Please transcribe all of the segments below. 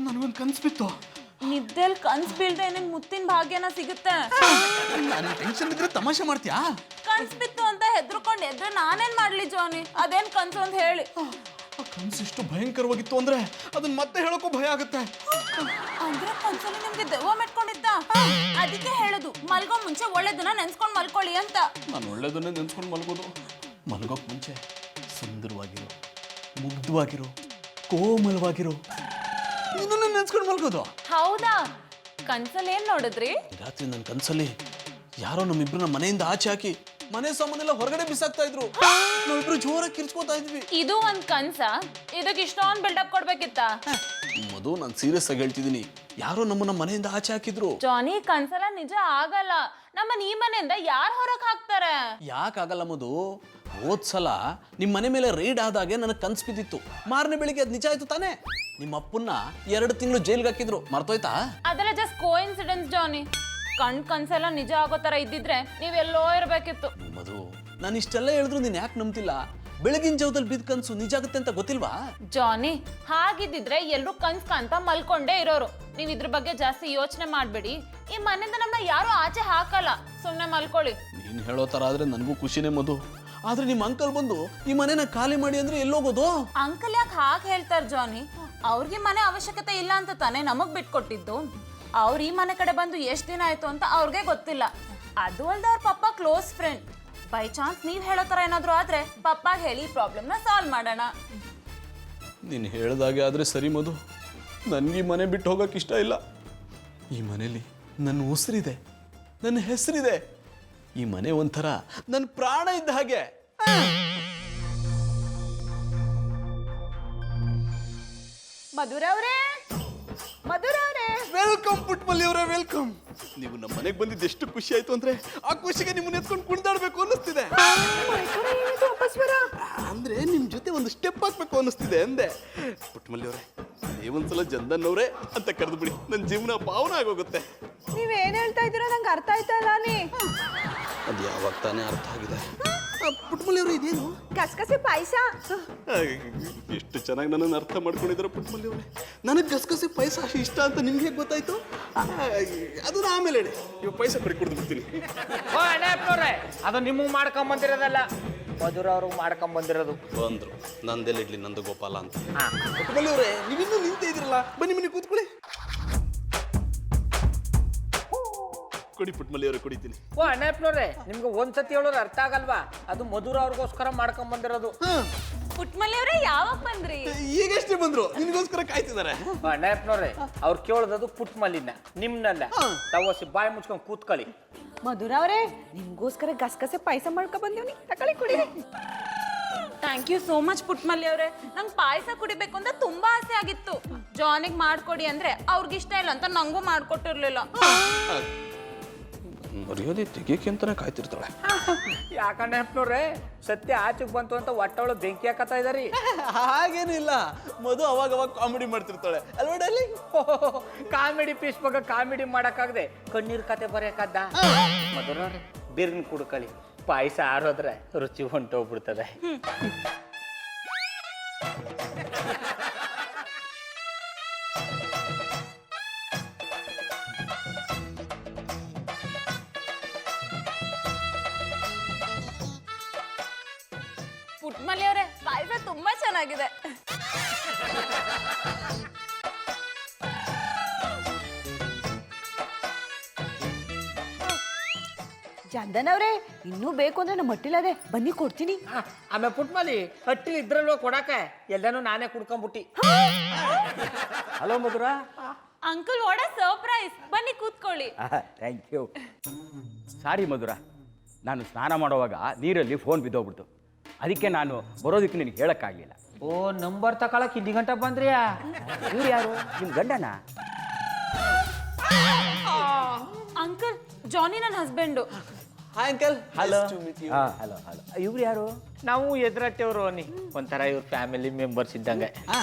ನನಗೊಂದು ಕನ್ಸು ಬಿತ್ತು. ನಿದ್ದೆಲ್ ಕನ್ಸ್ ಬೀಳ್ದೆ ನಿನ್ ಮುತ್ತಿನ ಭಾಗ್ಯನ ಸಿಗುತ್ತೆ. ನಾನು ಟೆನ್ಷನ್ ಇದ್ರೆ ತಮಾಷೆ ಮಾಡ್ತೀಯಾ? ಕನ್ಸ್ ಬಿತ್ತು ಅಂತ ಹೆದ್ರುಕೊಂಡು ಎದ್ರೆ ನಾನೇನ್ ಮಾಡ್ಲಿ ಜಾನಿ? ಅದೇನ್ ಕನ್ಸು ಅಂತ ಹೇಳಿ. ಆ ಕನ್ಸು ಎಷ್ಟು ಭಯಂಕರವಾಗಿತ್ತು ಅಂದ್ರೆ ಅದನ್ನ ಮತ್ತೆ ಹೇಳೋಕ್ಕೂ ಭಯ ಆಗುತ್ತೆ. ಅಂದ್ರೆ ಕನ್ಸಲ್ಲಿ ನಿಮ್ಗೆ ದೆವ್ವ ಮೆಟ್ಕೊಂಡಿದ್ದ? ಅದಕ್ಕೆ ಹೇಳುದು ಮಲ್ಗೋ ಮುಂಚೆ ಒಳ್ಳೇದನ್ನ ನೆನ್ಸ್ಕೊಂಡ್ ಮಲ್ಕೊಳ್ಳಿ ಅಂತ. ನಾನು ಒಳ್ಳೇದನ್ನೇ ನೆನ್ಸ್ಕೊಂಡು ಮಲ್ಗೋದು. ಮಲ್ಗೋಕ್ ಮುಂಚೆ ಸುಂದರವಾಗಿರೋ, ಮುಗ್ಧವಾಗಿರೋ, ಕೋಮಲವಾಗಿರೋ ಇದನ್ನ ನೆನ್ಸ್ಕೊಂಡು ಮಲ್ಗೋದು. ಹೌದಾ? ಕನ್ಸಲ್ಲಿ ಏನ್ ನೋಡಿದ್ರಿ? ರಾತ್ರಿ ನನ್ನ ಕನ್ಸಲ್ಲಿ ಯಾರೋ ನಮ್ಮಿಬ್ರನ್ನ ಮನೆಯಿಂದ ಆಚೆ ಹಾಕಿ ಮನೆ ಸಾಮಾನೆಲ್ಲ ಹೊರಗಡೆ ಬಿಸಾಕ್ತಾ ಇದ್ರು. ನಾವಿಬ್ರು ಜೋರಾಗಿ ಕಿರ್ಚ್ಕೋತಾ ಇದ್ವಿ. ಇದು ಒಂದ್ ಕನ್ಸ? ಇದಕ್ಕೆ ಇಷ್ಟೊಂದು ಬಿಲ್ಡಪ್ ಕೊಡ್ಬೇಕಿತ್ತ? ಮಧು, ನಾನು ಸೀರಿಯಸ್ ಆಗಿ ಹೇಳ್ತಿದ್ದೀನಿ. ಯಾರೋ ನಮ್ಮನ್ನ ಮನೆಯಿಂದ ಆಚೆ ಹಾಕಿದ್ರು. ಜಾನಿ, ಕನ್ಸಲ್ಲ ನಿಜ ಆಗಲ್ಲ. ನಮ್ಮನ್ನ ಈ ಮನೆಯಿಂದ ಯಾರು ಹೊರಗೆ ಹಾಕ್ತಾರೆ? ಯಾಕಾಗಲ್ಲ ಮಧು? ಹೋದ್ಸಲ ನಿಮ್ಮ ಮನೆ ಮೇಲೆ ರೈಡ್ ಆದಾಗೆ ನನಗೆ ಕನ್ಸು ಬಿದ್ದಿತ್ತು. ಮಾರನೇ ಬೆಳಿಗ್ಗೆ ಅದು ನಿಜ ಆಯ್ತು ತಾನೇ? ನಿಮ್ಮ ಅಪ್ಪನ್ನ 2 ತಿಂಗಳು ಜೈಲ್ಗೆ ಹಾಕಿದ್ರು, ಮರ್ತೋಯ್ತಾ? ಅದೆಲ್ಲ ಜಸ್ಟ್ ಕೋಇನ್ಸಿಡೆನ್ಸ್ ಜಾನಿ. ಕನ್ಸೆಲ್ಲ ನಿಜ ಆಗೋ ತರ ಇದ್ದಿದ್ರೆ ನೀವೆಲ್ಲೋ ಇರ್ಬೇಕಿತ್ತು. ಮಧು, ನಾನು ಇಷ್ಟೆಲ್ಲ ಹೇಳಿದ್ರು ನೀನ್ ಯಾಕೆ ನಂಬ್ತಿಲ್ಲ? ಬೆಳಗಿನ ಜಾವದಲ್ಲಿ ಬಿದ್ದ ಕನ್ಸು ನಿಜ ಆಗುತ್ತೆ ಅಂತ ಗೊತ್ತಿಲ್ವಾ? ಜಾನಿ, ಹಾಗಿದ್ದಿದ್ರೆ ಎಲ್ರು ಕನ್ಸ್ ಕಾಂತ ಮಲ್ಕೊಂಡೇ ಇರೋರು. ನೀವ್ ಇದ್ರ ಬಗ್ಗೆ ಜಾಸ್ತಿ ಯೋಚನೆ ಮಾಡ್ಬೇಡಿ. ಈ ಮನೆಯಿಂದ ನಮ್ಮನ್ನ ಯಾರು ಆಚೆ ಹಾಕಲ್ಲ. ಸುಮ್ನೆ ಮಲ್ಕೊಳ್ಳಿ. ನೀನ್ ಹೇಳೋ ತರ ಆದ್ರೆ ನನಗೂ ಖುಷಿನೇ ಮಧು. ಆದ್ರೆ ನಿಮ್ಮ ಅಂಕಲ್ ಬಂದು ಈ ಮನೆನ ಖಾಲಿ ಮಾಡಿ ಅಂದ್ರೆ ಎಲ್ಲೋಗೋದು? ಅಂಕಲ್ ಯಾಕೆ ಹಾಗೆ ಹೇಳ್ತಾರ ಜಾನಿ? ಅವ್ರಿಗೆ ಮನೆ ಅವಶ್ಯಕತೆ ಇಲ್ಲ ಅಂತ ತಾನೇ ನಮಗ್ ಬಿಟ್ಕೊಟ್ಟಿದ್ದು. ಅವ್ರು ಈ ಮನೆ ಕಡೆ ಬಂದು ಎಷ್ಟ್ ದಿನ ಆಯ್ತು ಅಂತ ಅವ್ರಿಗೆ ಗೊತ್ತಿಲ್ಲ. ಅದು ಅಲ್ದ ಅವ್ರ ಪಪ್ಪ ಕ್ಲೋಸ್ ಫ್ರೆಂಡ್. ಬೈ ಚಾನ್ಸ್ ನೀವ್ ಹೇಳೋ ತರ ಏನಾದ್ರು ಆದ್ರೆ ಪಪ್ಪ ಹೇಳಿ ಪ್ರಾಬ್ಲಮ್ ನ ಸಾಲ್ವ್ ಮಾಡೋಣ. ನೀನು ಹೇಳ್ದಾಗೆ ಆದ್ರೆ ಸರಿ ಮಧು. ನನ್ಗೆ ಈ ಮನೆ ಬಿಟ್ಟು ಹೋಗಕ್ಕೆ ಇಷ್ಟ ಇಲ್ಲ. ಈ ಮನೇಲಿ ನನ್ನ ಉಸಿರಿದೆ, ನನ್ನ ಹೆಸರಿದೆ. ಈ ಮನೆ ಒಂಥರ ನನ್ನ ಪ್ರಾಣ ಇದ್ದ ಹಾಗೆ. ಮಧುರವ್ರೇ, ಮಧುರವ್ರೇ, ವೆಲ್ಕಮ್ ಪುಟ್ಮಲ್ಲಿ ಅವರೇ, ವೆಲ್ಕಮ್. ನೀವು ನಮ್ಮ ಮನೆಗೆ ಬಂದಿದ್ದು ಎಷ್ಟು ಖುಷಿ ಆಯ್ತು ಅಂದ್ರೆ ಆ ಖುಷಿಗೆ ನಿಮ್ಮನ್ನ ಎತ್ಕೊಂಡು ಕುಣಿದಾಡ್ಬೇಕು ಅನ್ನಿಸ್ತಿದೆ. ಅಂದ್ರೆ ನಿಮ್ ಜೊತೆ ಒಂದು ಸ್ಟೆಪ್ ಹಾಕ್ಬೇಕು ಅನ್ನಿಸ್ತಿದೆ ಅಂದೆ. ಪುಟ್ಮಲ್ಲಿ ಅವರೇ, ನೀವೊಂದ್ಸಲ ಜಂದನ್ ಅವರೇ ಅಂತ ಕರೆದು ಬಿಡಿ, ನನ್ನ ಜೀವನ ಪಾವನ ಆಗೋಗುತ್ತೆ. ನೀವೇನ್ ಹೇಳ್ತಾ ಇದ್ದೀರೋ ನಂಗೆ ಅರ್ಥ ಆಯ್ತಾ ಇಲ್ಲ. ಅದು ಯಾವಾಗ ತಾನೇ ಅರ್ಥ ಆಗಿದೆ. ಪುಟ್ಮಲ್ಲಿ ಅವರು ಇದೇನು? ಕಸಕಸೆ ಪಾಯಸ. ಎಷ್ಟು ಚೆನ್ನಾಗಿ ನನ್ನನ್ನು ಅರ್ಥ ಮಾಡ್ಕೊಂಡಿದ್ದಾರೆ ಪುಟ್ಮಲ್ಲಿ ಅವರೇ. ನನಗೆ ಗಸಗಸೆ ಪಾಯಸ ಇಷ್ಟ ಅಂತ ನಿಮ್ಗೆ ಹೇಗೆ ಗೊತ್ತಾಯ್ತು? ಅದನ್ನ ಆಮೇಲೆ ಹೇಳಿ. ಇವಾಗ ಪಾಯಸ ಕೊಡಿ, ಕುಡಿದು ಬಿಡ್ತೀನಿ. ಅದು ನಿಮಗೆ ಮಾಡ್ಕೊಂಬಂದಿರೋದಲ್ಲ, ಮಧುರ ಅವ್ರಿಗೆ ಮಾಡ್ಕೊಂಬಂದಿರೋದು. ಬಂದ್ರು, ನಂದೆಲ್ಲ ಇಡ್ಲಿ ನಂದು ಗೋಪಾಲ ಅಂತ. ಪುಟ್ಮಲ್ಲಿ ಅವರೇ, ನೀವಿನ್ನೂ ನಿಂತೇ ಇದ್ರಲ್ಲ, ಬನ್ನಿ ಮನೆ ಕೂತ್ಕೊಳ್ಳಿ. ಕೊಡಿ ಪುಟ್ಮಲ್ಲಿ ಅವರೇ, ಕುಡಿತೀನಿ. ಓ ಅಣ್ಣಪ್ಪನವ್ರೆ, ನಿಮ್ಗೆ ಒಂದ್ಸತಿ ಹೇಳೋರು ಅರ್ಥ ಆಗಲ್ವಾ? ಅದು ಮಧುರ ಅವ್ರಿಗೋಸ್ಕರ ಮಾಡ್ಕೊಂಬಂದಿರೋದು. ಪುಟ್ಮಲ್ಲಿ ಅವರೇ, ಯಾವಾಗ ಬಂದ್ರಿ? ಈಗಷ್ಟೇ ಬಂದ್ರು, ನಿನಗೋಸ್ಕರ ಕಾಯ್ತಿದ್ದಾರೆ. ಅಣ್ಣಪ್ಪನವ್ರೆ, ಅವ್ರು ಕೇಳೋದು ಪುಟ್ಮಲ್ಲಿನ, ನಿಮ್ನಲ್ಲ. ತಗೋಸಿ ಬಾಯಿ ಮುಚ್ಕೊಂಡು ಕೂತ್ಕೊಳ್ಳಿ. ಮಧುರ ಅವರೇ, ನಿಮ್ಗೋಸ್ಕರ ಗಸಗಸೆ ಪಾಯಸ ಮಾಡ್ಕೊ ಬಂದೀವಿ, ತಗೊಳ್ಳಿ ಕುಡೀರಿ. ಥ್ಯಾಂಕ್ ಯು ಸೋ ಮಚ್ ಪುಟ್ಮಲ್ಲಿ ಅವರೇ. ನಂಗೆ ಪಾಯಸ ಕುಡಿಬೇಕು ಅಂತ ತುಂಬಾ ಆಸೆ ಆಗಿತ್ತು. ಜಾನಿಗೆ ಮಾಡ್ಕೊಡಿ ಅಂದ್ರೆ ಅವ್ರಿಗಿಷ್ಟ ಇಲ್ಲ ಅಂತ ನಂಗೂ ಮಾಡ್ಕೊಟ್ಟಿರ್ಲಿಲ್ಲ. ಮರ್ಯಾದೆ ತೆಗಿಯಕ್ಕೆ ಅಂತಾನೆ ಕಾಯ್ತಿರ್ತಾಳೆ. ಯಾಕಣ್ಣಪ್ಪನವ್ರೆ, ಸತ್ಯ ಆಚೆಗೆ ಬಂತು ಅಂತ ಒಟ್ಟವಳು ಬೆಂಕಿ ಹಾಕತ್ತಾ ಇದಾರಿ. ಹಾಗೇನು ಇಲ್ಲ, ಮಧು ಅವಾಗ ಅವಾಗ ಕಾಮಿಡಿ ಮಾಡ್ತಿರ್ತಾಳೆ ಅಲ್ವಾ ಡಾರ್ಲಿಂಗ್? ಕಾಮಿಡಿ ಪೀಸ್ ಬಗ್ಗೆ ಕಾಮಿಡಿ ಮಾಡಕ್ಕಾಗದೆ ಕಣ್ಣೀರ್ ಕತೆ ಬರೆಯಕ್ಕದ್ದ. ಮಧುರವ್ರೆ, ಬಿರ್ನ್ ಕುಡ್ಕೊಳ್ಳಿ. ಪಾಯಸ ಆರೋದ್ರೆ ರುಚಿ ಹೊಂಟೋಗ್ಬಿಡ್ತದೆ. ಪುಟ್ಮಲ್ಲಿ ಅವರೇ, ಪಾಯಸ ತುಂಬಾ ಚೆನ್ನಾಗಿದೆ. ಚಂದನ್ ಅವ್ರೆ, ಇನ್ನೂ ಬೇಕು ಅಂದ್ರೆ ನಮ್ಮ ಮಟ್ಟಿಲದೆ, ಬನ್ನಿ ಕೊಡ್ತೀನಿ. ಆಮೇಲೆ ಪುಟ್ಮಲ್ಲಿ ಹಟ್ಟಿ ಇದ್ರಲ್ವ ಕೊಡಾಕ ಎಲ್ಲಾನು ನಾನೇ ಕುಡ್ಕೊಂಡ್ಬಿಟ್ಟಿ. Hello Madhura. Uncle, what a surprise. ಬನ್ನಿ ಕೂತ್ಕೊಳ್ಳಿ. Thank you. ಸಾರಿ ಮಧುರ, ನಾನು ಸ್ನಾನ ಮಾಡುವಾಗ ನೀರಲ್ಲಿ ಫೋನ್ ಬಿದ್ದೋಗ್ಬಿಡ್ತು. ಅದಕ್ಕೆ ನಾನು ಬರೋದಕ್ಕೆ ನಿನಗೆ ಹೇಳೋಕ್ಕಾಗಲಿಲ್ಲ. ಓ, ನಂಬರ್ ತಗೊಳಕ್ ಇಲ್ಲಿ ಗಂಟೆ ಬಂದ್ರಿಯಾ? ಇವ್ರು ಯಾರು? ನಿಮ್ಮ ಗಂಡನ? ಅಂಕಲ್, ಜಾನಿ ನನ್ನ ಹಸ್ಬೆಂಡು. Hi uncle. ಹಲೋ. ಹಾಂ, ಹಲೋ ಹಲೋ. ಇವ್ರು ಯಾರು? ನಾವು ಎದುರಟ್ಟೆವ್ರು ಅನ್ನಿ, ಒಂಥರ ಇವ್ರ ಫ್ಯಾಮಿಲಿ ಮೆಂಬರ್ಸ್ ಇದ್ದಂಗೆ.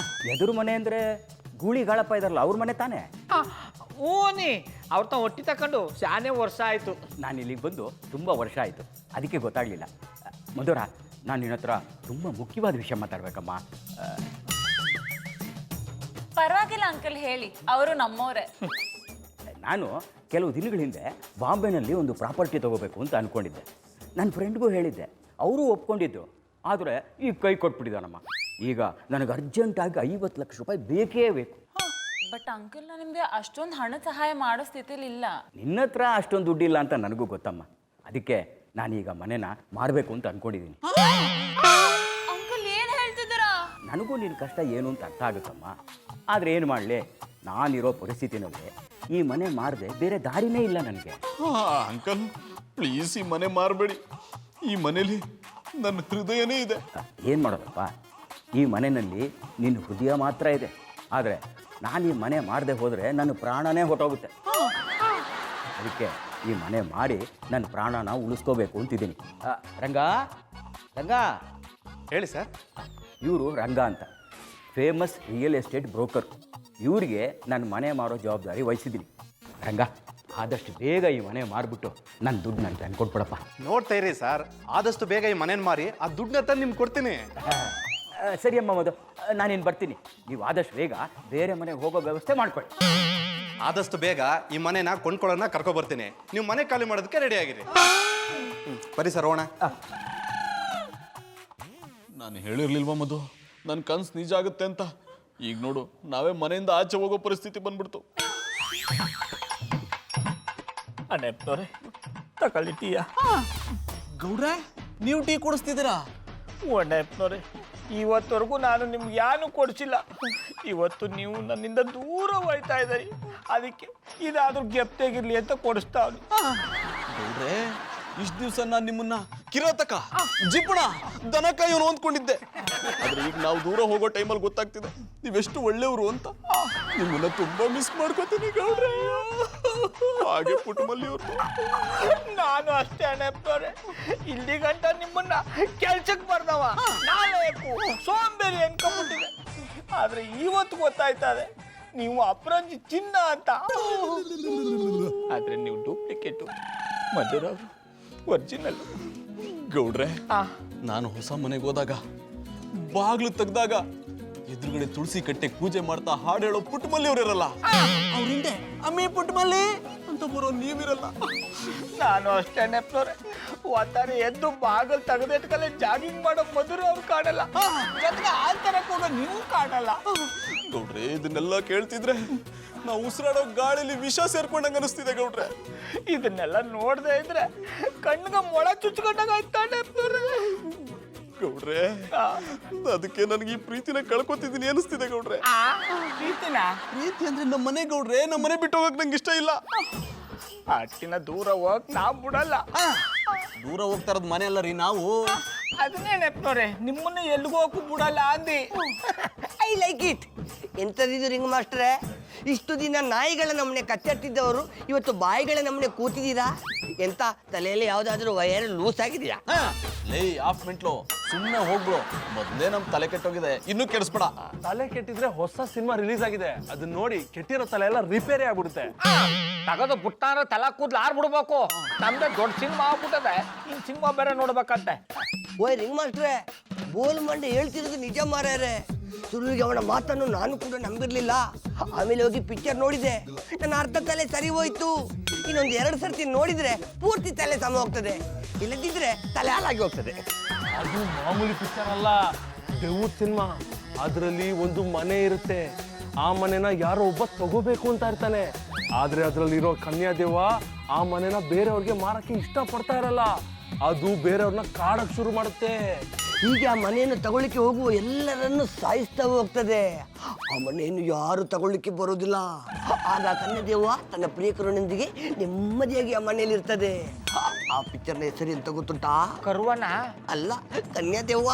ಎದುರು ಮನೆ ಅಂದರೆ ಗೂಳಿ ಗಾಳಪ್ಪ ಇದಾರಲ್ಲ, ಅವ್ರ ಮನೆ ತಾನೇ? ಓನಿ, ಅವ್ರ ತ ಒಟ್ಟಿ ತಕೊಂಡು ಶಾನೆ ವರ್ಷ ಆಯಿತು. ನಾನು ಇಲ್ಲಿಗೆ ಬಂದು ತುಂಬ ವರ್ಷ ಆಯಿತು, ಅದಕ್ಕೆ ಗೊತ್ತಾಗಲಿಲ್ಲ. ಮಧುರ, ನಾನು ನಿನ್ನ ಹತ್ರ ತುಂಬ ಮುಖ್ಯವಾದ ವಿಷಯ ಮಾತಾಡ್ಬೇಕಮ್ಮ. ಪರವಾಗಿಲ್ಲ ಅಂಕಲ್ ಹೇಳಿ, ಅವರು ನಮ್ಮವರೇ. ನಾನು ಕೆಲವು ದಿನಗಳ ಹಿಂದೆ ಬಾಂಬೆನಲ್ಲಿ ಒಂದು ಪ್ರಾಪರ್ಟಿ ತೊಗೋಬೇಕು ಅಂತ ಅಂದ್ಕೊಂಡಿದ್ದೆ. ನನ್ನ ಫ್ರೆಂಡ್ಗೂ ಹೇಳಿದ್ದೆ, ಅವರು ಒಪ್ಕೊಂಡಿದ್ದು. ಆದರೆ ಈಗ ಕೈ ಕೊಟ್ಬಿಟ್ಟಿದ್ದಾನಮ್ಮ. ಈಗ ನನಗೆ ಅರ್ಜೆಂಟಾಗಿ 50 ಲಕ್ಷ ರೂಪಾಯಿ ಬೇಕೇ ಬೇಕು. ಬಟ್ ಅಂಕಲ್, ನಾನು ನಿಮಗೆ ಅಷ್ಟೊಂದು ಹಣ ಸಹಾಯ ಮಾಡೋ ಸ್ಥಿತಿಲಿ ಇಲ್ಲ. ನಿನ್ನ ಹತ್ರ ಅಷ್ಟೊಂದು ದುಡ್ಡಿಲ್ಲ ಅಂತ ನನಗೂ ಗೊತ್ತಮ್ಮ. ಅದಕ್ಕೆ ನಾನೀಗ ಮನೆನ ಮಾರಬೇಕು ಅಂತ ಅಂದ್ಕೊಂಡಿದ್ದೀನಿ. ಅಂಕಲ್ ಏನು ಹೇಳ್ತಿದ್ದೀರಾ? ನನಗೂ ನಿನ್ನ ಕಷ್ಟ ಏನು ಅಂತ ಅರ್ಥ ಆಗುತ್ತಮ್ಮ. ಆದರೆ ಏನು ಮಾಡಲಿ, ನಾನಿರೋ ಪರಿಸ್ಥಿತಿನಲ್ಲಿ ಈ ಮನೆ ಮಾರದೆ ಬೇರೆ ದಾರಿನೇ ಇಲ್ಲ ನನಗೆ. ಅಂಕಲ್ ಪ್ಲೀಸ್ ಈ ಮನೆ ಮಾರಬೇಡಿ. ಈ ಮನೇಲಿ ನನ್ನ ಹೃದಯನೇ ಇದೆ. ಏನು ಮಾಡೋದಪ್ಪ, ಈ ಮನೆಯಲ್ಲಿ ನಿನ್ನ ಹೃದಯ ಮಾತ್ರ ಇದೆ. ಆದರೆ ನಾನು ಈ ಮನೆ ಮಾಡದೆ ಹೋದರೆ ನನ್ನ ಪ್ರಾಣನೇ ಹೊಟ್ಟೋಗುತ್ತೆ. ಅದಕ್ಕೆ ಈ ಮನೆ ಮಾಡಿ ನನ್ನ ಪ್ರಾಣನ ಉಳಿಸ್ಕೋಬೇಕು ಅಂತಿದ್ದೀನಿ. ರಂಗ ರಂಗ, ಹೇಳಿ ಸರ್. ಇವರು ರಂಗ ಅಂತ, ಫೇಮಸ್ ರಿಯಲ್ ಎಸ್ಟೇಟ್ ಬ್ರೋಕರ್. ಇವರಿಗೆ ನನ್ನ ಮನೆ ಮಾರೋ ಜವಾಬ್ದಾರಿ ವಹಿಸಿದ್ದೀನಿ. ರಂಗ, ಆದಷ್ಟು ಬೇಗ ಈ ಮನೆ ಮಾರಿಬಿಟ್ಟು ನನ್ನ ದುಡ್ಡು ನನಗೆ ತಂದು ಕೊಟ್ಬಿಡಪ್ಪ. ನೋಡ್ತಾ ಇರಿ ಸರ್, ಆದಷ್ಟು ಬೇಗ ಈ ಮನೇನ ಮಾರಿ ಆ ದುಡ್ಡನ್ನ ತಂದು ನಿಮ್ಗೆ ಕೊಡ್ತೀನಿ. ಸರಿ ಅಮ್ಮ, ಮದು ನಾನೇನು ಬರ್ತೀನಿ. ನೀವು ಆದಷ್ಟು ಬೇಗ ಬೇರೆ ಮನೆಗೆ ಹೋಗೋ ವ್ಯವಸ್ಥೆ ಮಾಡ್ಕೊಳ್ಳಿ. ಆದಷ್ಟು ಬೇಗ ಈ ಮನೇನ ಕೊಂಡ್ಕೊಳ್ಳೋಣ ಕರ್ಕೊಬರ್ತೀನಿ. ನೀವು ಮನೆ ಖಾಲಿ ಮಾಡೋದಕ್ಕೆ ರೆಡಿ ಆಗಿರಿ. ಬರೀ ಸರ್, ಹೋಣ. ನಾನು ಹೇಳಿರ್ಲಿಲ್ವಾ ಮಧು, ನನ್ನ ಕನ್ಸು ನಿಜ ಆಗುತ್ತೆ ಅಂತ. ಈಗ ನೋಡು, ನಾವೇ ಮನೆಯಿಂದ ಆಚೆ ಹೋಗೋ ಪರಿಸ್ಥಿತಿ ಬಂದ್ಬಿಡ್ತು. ಅಣ್ಣಪ್ಪನವ್ರೆ, ತಗೊಳ್ಳಿ ಟೀಯ. ಗೌಡ್ರೆ, ನೀವು ಟೀ ಕೊಡಿಸ್ತಿದ್ದೀರಾ? ಅಣ್ಣಪ್ಪನವ್ರೆ, ಇವತ್ತವರೆಗೂ ನಾನು ನಿಮ್ಗೆ ಯಾನು ಕೊಡಿಸಿಲ್ಲ. ಇವತ್ತು ನೀವು ನನ್ನಿಂದ ದೂರ ಹೋಯ್ತಾ ಇದ್ದೀರಿ. ಅದಕ್ಕೆ ಇದಾದ್ರೂ ಗೆಪ್ತೆಗಿರ್ಲಿ ಅಂತ ಕೊಡಿಸ್ತಾವ್ನಿ. ಗೌಡ್ರೆ, ಇಷ್ಟು ದಿವಸ ನಾನು ನಿಮ್ಮನ್ನ ಕಿರಾತಕ, ಜಿಪುಣ, ದನಕಾಯೋನು ಅಂದ್ಕೊಂಡಿದ್ದೆ. ಆದ್ರೆ ಈಗ ನಾವು ದೂರ ಹೋಗೋ ಟೈಮಲ್ಲಿ ಗೊತ್ತಾಗ್ತಿದೆ ನೀವೆಷ್ಟು ಒಳ್ಳೆಯವರು ಅಂತ. ನಿಮ್ಮನ್ನ ತುಂಬಾ ಮಿಸ್ ಮಾಡ್ಕೋತೀನಿ ಗೌಡ್ರೆ. ಹಾಗೆ ಪುಟ್ಟಮಲ್ಲಿ ಅವರು. ನಾನು ಅಷ್ಟೇ ಅಣ್ಣಪ್ಪನವ್ರೆ, ಇಲ್ಲಿ ಗಂಟ ನಿಮ್ಮನ್ನ ಕೆಲ್ಸಕ್ಕೆ ಬರ್ದವ ನಾಳೆಕು ಸೋಂಬೇರಿ ಅನ್ಕೊಂಡ್ಬಿಟ್ಟಿದೆ. ಆದ್ರೆ ಇವತ್ತು ಗೊತ್ತಾಯ್ತದೆ ನೀವು ಅಪರಂಜಿ ಚಿನ್ನ ಅಂತ. ಆದ್ರೆ ನೀವು ಡೂಪ್ಲಿಕೇಟು, ಮಧುರವರು ಒರಿಜಿನಲ್. ಗೌಡ್ರೆ, ನಾನು ಹೊಸ ಮನೆಗೆ ಹೋದಾಗ ಬಾಗ್ಲು ತೆಗ್ದಾಗ ಎದುರುಗಡೆ ತುಳಸಿ ಕಟ್ಟೆಗೆ ಪೂಜೆ ಮಾಡ್ತಾ ಹಾಡು ಹೇಳೋ ಪುಟ್ಟಮಲ್ಲಿ ಅವರಿರಲ್ಲ, ಅವ್ರ ಹಿಂದೆ ಅಮ್ಮಿ ಪುಟ್ಟಮಲ್ಲಿ ಅಂತ ಬರೋ ನೀವಿರಲ್ಲ. ನಾನು ಅಷ್ಟೇ ನೆಪ್ನವ್ರೆ, ಒತ್ತಾರೆ ಎದ್ದು ಬಾಗಲ್ ತೆಗೆದಿಟ್ಕಲೆ ಜಾಗಿಂಗ್ ಮಾಡೋ ಮಧುರ ಅವ್ರು ಕಾಣಲ್ಲ, ಜೊತೆಗೆ ಹಾಲ್ ತರಕ್ ಹೋಗೋ ನೀವು ಕಾಣಲ್ಲ. ಗೌಡ್ರೆ, ಇದನ್ನೆಲ್ಲ ಕೇಳ್ತಿದ್ರೆ ನಾವು ಉಸಿರಾಡೋ ಗಾಳಿಲಿ ವಿಷ ಸೇರ್ಕೊಂಡಂಗ ಅನಿಸ್ತಿದೆ ಗೌಡ್ರೆ. ಇದನ್ನೆಲ್ಲ ನೋಡ್ದೆ ಇದ್ರೆ ಕಣ್ಣಿಗೆ ಮೊಳ ಚುಚ್ಕೊಂಡಾಗ ಆಯ್ತಾನೆ ಗೌಡ್ರೆ, ಅದಕ್ಕೆ ನನಗೆ ಈ ಪ್ರೀತಿನ ಕಳ್ಕೊತಿದ್ದೀನಿ ಅನಿಸ್ತಿದೆ ಗೌಡ್ರೆ. ಪ್ರೀತಿ ಅಂದ್ರೆ ನಮ್ಮ ಮನೆ ಗೌಡ್ರೆ, ನಮ್ಮ ಮನೆ ಬಿಟ್ಟು ಹೋಗಕ್ ನಂಗೆ ಇಷ್ಟ ಇಲ್ಲ. ಅಟ್ಟಿನ ದೂರ ಹೋಗಕ್ ನಾವ್ ಬಿಡಲ್ಲ. ದೂರ ಹೋಗ್ತಾ ಇರೋದು ಮನೆ ಅಲ್ಲ ರೀ ನಾವು. ಅದನ್ನೇ ನೆಪ್ನವ್ರೆ, ನಿಮ್ಮನ್ನ ಎಲ್ಲಿಗೂ ಹೋಗಕ್ಕೂ ಬಿಡಲ್ಲ ಅಂದಿ. I like it. ಎಂಥದಿದು ರಿಂಗ್ ಮಾಸ್ಟ್ರೆ, ಇಷ್ಟು ದಿನ ನಾಯಿಗಳ ನಮ್ಮನೆ ಕಚ್ಚತ್ತಿದ್ದವರು ಇವತ್ತು ಬಾಯಿಗಳ ನಮ್ಮನೆ ಕೂತಿದ್ದೀರಾ. ಎಂತ ತಲೆಯಲ್ಲಿ ಯಾವುದಾದ್ರೂ ವೈರ್ ಲೂಸ್ ಆಗಿದೆಯಾ? ಲೇ ಆಫ್ ಮೆಂಟ್ಲು, ಸುಮ್ಮನೆ ಹೋಗ್ಬಿಡು. ಮೊದಲೇ ನಮ್ ತಲೆ ಕೆಟ್ಟೋಗಿದೆ, ಇನ್ನೂ ಕೆಡಿಸ್ಬೇಡ. ತಲೆ ಕೆಟ್ಟಿದ್ರೆ ಹೊಸ ಸಿನಿಮಾ ರಿಲೀಸ್ ಆಗಿದೆ, ಅದನ್ನ ನೋಡಿ ಕೆಟ್ಟಿರೋ ತಲೆ ಎಲ್ಲ ರಿಪೇರಿ ಆಗ್ಬಿಡುತ್ತೆ. ತಗದು ಪುಟ್ಟಾರ ತಲಾ ಕೂದ್ಲು ಆರ್ಬಿಡ್ಬೇಕು. ನಮ್ದೆ ದೊಡ್ಡ ಸಿನಿಮಾ ಆಗ್ಬಿಟ್ಟದೆ, ಇನ್ ಸಿನಿಮಾ ಬೇರೆ ನೋಡ್ಬೇಕಂತೆ. ಓಯ್ ರಿಂಗ್ ಮಾಸ್ಟ್ರೆ, ಬೋಲ್ ಮಂಡೆ ಹೇಳ್ತಿರೋದು ನಿಜ ಮಾರ್ಯಾರೆ. ಶುರುವಿಗೆ ಅವನ ಮಾತನ್ನು ನಾನು ಕೂಡ ನಂಬಿರ್ಲಿಲ್ಲ. ಆಮೇಲೆ ಹೋಗಿ ಪಿಕ್ಚರ್ ನೋಡಿದೆ, ನನ್ನ ಅರ್ಧ ತಲೆ ಸರಿ ಹೋಯ್ತು. ಇನ್ನೊಂದು 2 ಸರ್ತಿ ನೋಡಿದ್ರೆ ಪೂರ್ತಿ ತಲೆ ಸಮ ಹೋಗ್ತದೆ, ಇಲ್ಲದಿದ್ರೆ ತಲೆ ಹಾಳಾಗಿ ಹೋಗ್ತದೆ. ಅದು ಮಾಮೂಲಿ ಪಿಕ್ಚರ್ ಅಲ್ಲ, ದೆವ್ವದ ಸಿನಿಮಾ. ಅದರಲ್ಲಿ ಒಂದು ಮನೆ ಇರುತ್ತೆ, ಆ ಮನೆನ ಯಾರೋ ಒಬ್ಬ ತಗೋಬೇಕು ಅಂತ ಇರ್ತಾನೆ. ಆದ್ರೆ ಅದ್ರಲ್ಲಿರೋ ಕನ್ಯಾದೇವ ಆ ಮನೆನ ಬೇರೆಯವ್ರಿಗೆ ಮಾರಕ್ಕೆ ಇಷ್ಟ ಪಡ್ತಾ ಇರಲ್ಲ. ಅದು ಬೇರೆಯವ್ರನ್ನ ಕಾಡಕ್ ಶುರು ಮಾಡುತ್ತೆ. ಹೀಗೆ ಆ ಮನೆಯನ್ನು ತಗೊಳ್ಳಿಕ್ಕೆ ಹೋಗುವ ಎಲ್ಲರನ್ನು ಸಾಯಿಸ್ತಾ ಹೋಗ್ತದೆ. ಆ ಮನೆಯನ್ನು ಯಾರು ತಗೊಳ್ಳಿಕ್ಕೆ ಬರೋದಿಲ್ಲ. ಆಗ ಕನ್ಯಾದೇವ ತನ್ನ ಪ್ರಿಯಕರನೊಂದಿಗೆ ನೆಮ್ಮದಿಯಾಗಿ ಆ ಮನೆಯಲ್ಲಿ ಇರ್ತದೆ. ಆ ಪಿಕ್ಚರ್ನ ಹೆಸರು ಎಂತ ಗೊತ್ತುಂಟಾ? ಕರುವನ ಅಲ್ಲ, ಕನ್ಯಾದೇವ.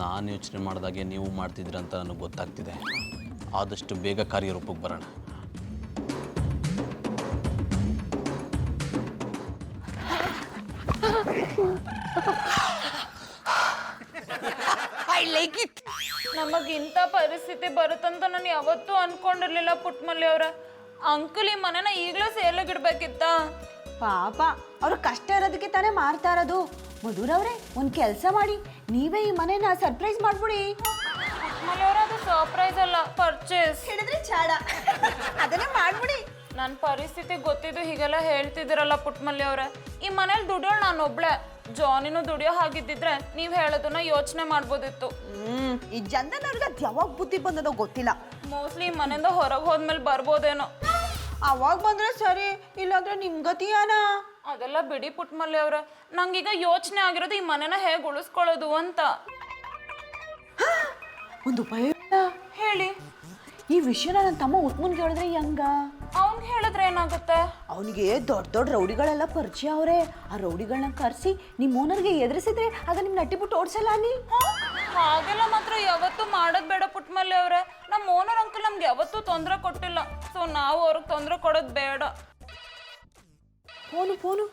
ನಾನು ಯೋಚನೆ ಮಾಡಿದಾಗೆ ನೀವು ಮಾಡ್ತಿದ್ದೀರ ಅಂತ ನನಗೆ ಗೊತ್ತಾಗ್ತಿದೆ. ಆದಷ್ಟು ಬೇಗ ಕಾರ್ಯರೂಪಕ್ಕೆ ಬರೋಣ. I like it. ನಮಗಿಂಥ ಪರಿಸ್ಥಿತಿ ಬರುತ್ತಂತ ನಾನು ಯಾವತ್ತೂ ಅನ್ಕೊಂಡಿರ್ಲಿಲ್ಲ ಪುಟ್ಮಲ್ಲಿ ಅವ್ರ. ಅಂಕಲ್ ಈ ಮನೆನ ಈಗಲೂ ಸೇಲಾಗಿಡ್ಬೇಕಿತ್ತ. ಪಾಪ ಅವ್ರು ಕಷ್ಟ ಇರೋದಕ್ಕೆ ತಾನೇ ಮಾರ್ತಾ ಇರೋದು. ಮಧುರವ್ರೆ, ಒಂದು ಕೆಲಸ ಮಾಡಿ, ನೀವೇ ಈ ಮನೆನ ಸರ್ಪ್ರೈಸ್ ಮಾಡ್ಬಿಡಿ. ಅದು ಸರ್ಪ್ರೈಸ್ ಅಲ್ಲ, ಪರ್ಚೇಸ್. ಹೇಳಿದ್ರೆ ಚಾಡ ಅದನ್ನ ಮಾಡ್ಬಿಡಿ. ನನ್ನ ಪರಿಸ್ಥಿತಿ ಗೊತ್ತಿದ್ದು ಹೀಗೆಲ್ಲ ಹೇಳ್ತಿದ್ದೀರಲ್ಲ ಪುಟ್ಮಲ್ಲಿ ಅವ್ರೆ. ಈ ಮನೇಲಿ ದುಡಿಯೋಳು ನಾನು ಒಬ್ಳೆ. ಜಾನಿನೂ ದುಡಿಯೋ ಹಾಗಿದ್ದಿದ್ರೆ ನೀವು ಹೇಳೋದನ್ನ ಯೋಚನೆ ಮಾಡ್ಬೋದಿತ್ತು. ಈ ಜನನವ್ರಿಗೆ ಅದು ಯಾವಾಗ ಬುದ್ಧಿ ಬಂದದೋ ಗೊತ್ತಿಲ್ಲ. ಮೋಸ್ಟ್ಲಿ ಈ ಮನೆಯಿಂದ ಹೊರಗೆ ಹೋದ್ಮೇಲೆ ಬರ್ಬೋದೇನೋ. ಅವಾಗ ಬಂದ್ರೆ ಸರಿ, ಇಲ್ಲಾಂದ್ರೆ ನಿಮ್ ಗತಿಯಾನ. ಅದೆಲ್ಲ ಬಿಡಿ ಪುಟ್ಮಲ್ಲಿ ಅವ್ರೆ, ನಂಗೀಗ ಯೋಚನೆ ಆಗಿರೋದು ಈ ಮನೆನ ಹೇಗೆ ಉಳಿಸ್ಕೊಳ್ಳೋದು ಅಂತ. ಒಂದು ಉಪಾಯ ಹೇಳಿ. ಈ ವಿಷಯನ ನನ್ನ ತಮ್ಮ ಉತ್ಮನ್ಗೆ ಹೇಳಿದ್ರೆ ಹೆಂಗ? ಅವ್ನ್ ಹೇಳಿದ್ರೆ ಏನಾಗುತ್ತೆ? ಅವನಿಗೆ ದೊಡ್ಡ ದೊಡ್ಡ ರೌಡಿಗಳೆಲ್ಲ ಪರಿಚಯ ಅವ್ರೆ. ಆ ರೌಡಿಗಳನ್ನ ಕರೆಸಿ ನಿಮ್ಮ ಓನರ್ಗೆ ಎದುರಿಸಿದ್ರೆ ಆಗ ನಿಮ್ ನಟ್ಟಿಬಿಟ್ಟು ಓಡಿಸಲ್ಲ ನೀ. ಹಾಗೆಲ್ಲ ಮಾತ್ರ ಯಾವತ್ತೂ ಮಾಡೋದ್ ಬೇಡ ಪುಟ್ಮಲ್ಲಿ ಅವ್ರೆ. ನಮ್ಮ ಓನರ್ ಅಂಕಲ್ ನಮ್ಗೆ ಯಾವತ್ತೂ ತೊಂದರೆ ಕೊಟ್ಟಿಲ್ಲ, ಸೊ ನಾವು ಅವ್ರಿಗೆ ತೊಂದರೆ ಕೊಡೋದು ಬೇಡ. Phone phone.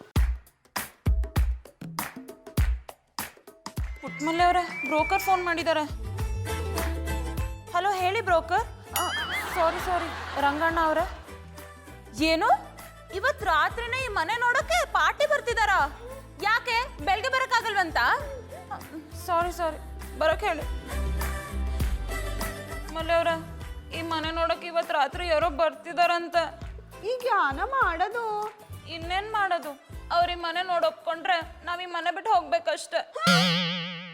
ಪುಟ್ಮಲ್ಲಿ ಅವ್ರೆ, ಬ್ರೋಕರ್ ಫೋನ್ ಮಾಡಿದ್ದಾರೆ. ಹಲೋ, ಹೇಳಿ ಬ್ರೋಕರ್. ಸಾರಿ ರಂಗಣ್ಣ ಅವ್ರೆ. ಏನು ಇವತ್ತು ರಾತ್ರಿನೇ ಈ ಮನೆ ನೋಡೋಕೆ ಪಾರ್ಟಿ ಬರ್ತಿದಾರಾ? ಯಾಕೆ ಬೆಳಗ್ಗೆ ಬರೋಕ್ಕಾಗಲ್ವಂತ? ಸಾರಿ ಬರೋಕೆ ಹೇಳಿ. ಮಲ್ಲೆ ಅವ್ರೆ, ಈ ಮನೆ ನೋಡೋಕೆ ಇವತ್ತು ರಾತ್ರಿ ಯಾರೋ ಬರ್ತಿದಾರಂತೆ. ಈಗ ಯಾನ ಮಾಡೋದು? ಇನ್ನೇನ್ ಮಾಡೋದು? ಅವ್ರ ಈ ಮನೆ ನೋಡೊಪ್ಕೊಂಡ್ರೆ ನಾವ್ ಈ ಮನೆ ಬಿಟ್ಟು ಹೋಗ್ಬೇಕಷ್ಟೆ.